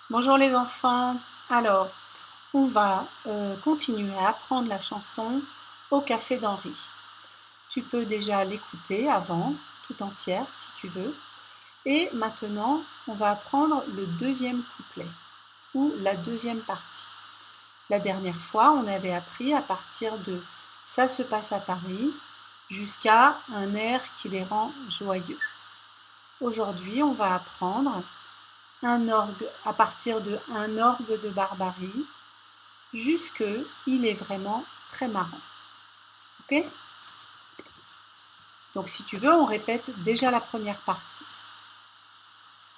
Bonjour les enfants. Alors, on va continuer à apprendre la chanson Au café d'Henri. Tu peux déjà l'écouter avant, tout entière si tu veux. Et maintenant, on va apprendre le deuxième couplet ou la deuxième partie. La dernière fois, on avait appris à partir de Ça se passe à Paris jusqu'à un air qui les rend joyeux. Aujourd'hui, on va apprendre un orgue à partir de un orgue de Barbarie jusque il est vraiment très marrant. Ok? Donc si tu veux, on répète déjà la première partie.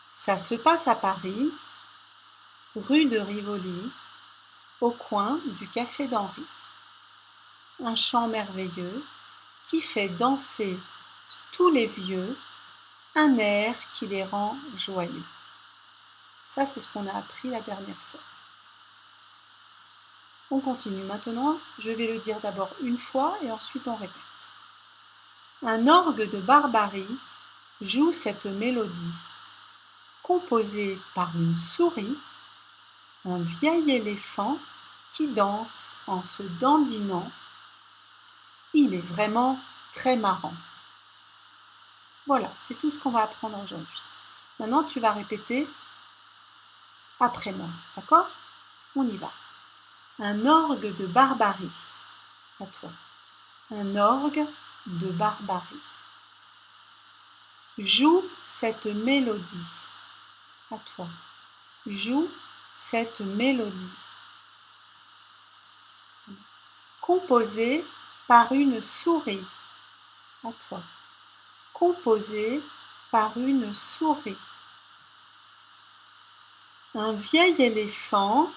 Ça se passe à Paris, rue de Rivoli, au coin du café d'Henri. Un chant merveilleux qui fait danser tous les vieux, un air qui les rend joyeux. Ça, c'est ce qu'on a appris la dernière fois. On continue maintenant, je vais le dire d'abord une fois et ensuite on répète. Un orgue de Barbarie joue cette mélodie, composée par une souris, un vieil éléphant qui danse en se dandinant. Il est vraiment très marrant. Voilà, c'est tout ce qu'on va apprendre aujourd'hui. Maintenant, tu vas répéter après moi, d'accord? On y va. Un orgue de Barbarie. À toi. Un orgue de Barbarie. Joue cette mélodie. À toi. Joue cette mélodie. Composée par une souris. À toi. Composée par une souris. Un vieil éléphant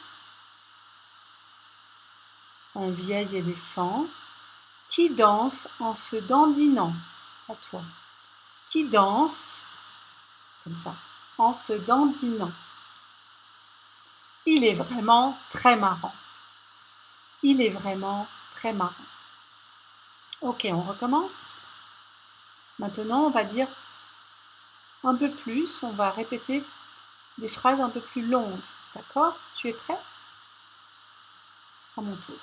qui danse en se dandinant. À toi. Qui danse comme ça, en se dandinant. Il est vraiment très marrant. Il est vraiment très marrant. Ok, on recommence. Maintenant, on va dire un peu plus, on va répéter des phrases un peu plus longues. D'accord? Tu es prêt? À mon tour.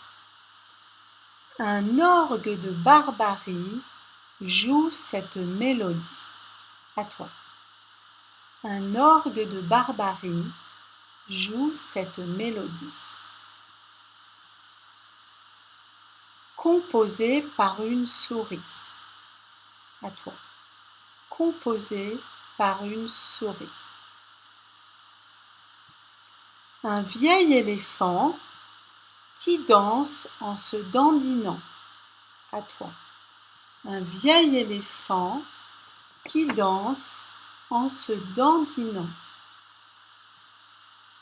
Un orgue de Barbarie joue cette mélodie. À toi. Un orgue de Barbarie joue cette mélodie. Composée par une souris. À toi. Composée par une souris. Un vieil éléphant qui danse en se dandinant. À toi. Un vieil éléphant qui danse en se dandinant.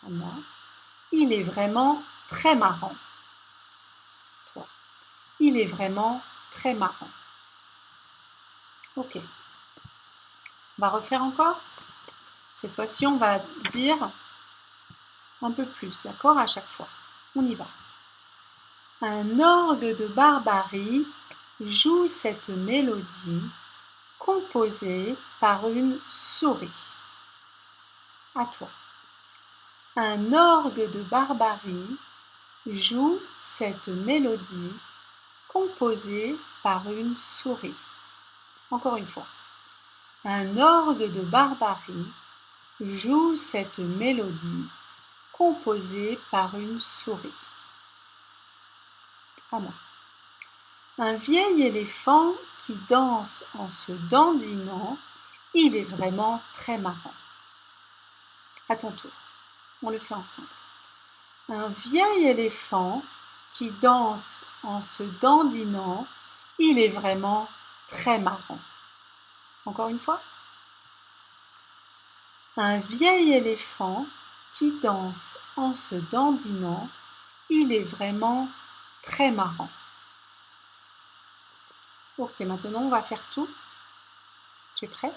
Voilà. Il est vraiment très marrant. Toi. Il est vraiment très marrant. Ok. On va refaire encore. Cette fois-ci, on va dire un peu plus, d'accord, à chaque fois. On y va. Un orgue de Barbarie joue cette mélodie composée par une souris. À toi. Un orgue de Barbarie joue cette mélodie composée par une souris. Encore une fois. Un orgue de Barbarie joue cette mélodie composée par une souris. À moi. Un vieil éléphant qui danse en se dandinant, il est vraiment très marrant. À ton tour, on le fait ensemble. Un vieil éléphant qui danse en se dandinant, il est vraiment très marrant. Encore une fois. Un vieil éléphant qui danse en se dandinant, il est vraiment très marrant. Ok, maintenant on va faire tout. Tu es prêt?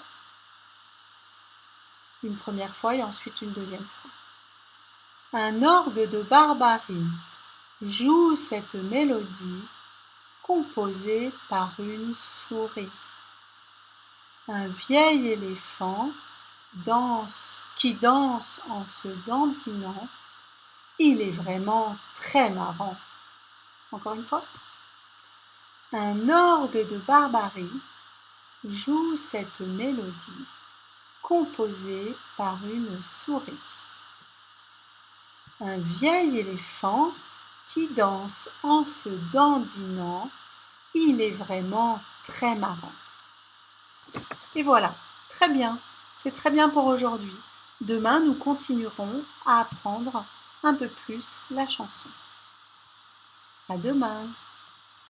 Une première fois et ensuite une deuxième fois. Un orgue de Barbarie joue cette mélodie composée par une souris. Un vieil éléphant qui danse en se dandinant, il est vraiment très marrant. Encore une fois. Un orgue de Barbarie joue cette mélodie composée par une souris. Un vieil éléphant qui danse en se dandinant, il est vraiment très marrant. Et voilà, très bien, c'est très bien pour aujourd'hui. Demain, nous continuerons à apprendre un peu plus la chanson. À demain!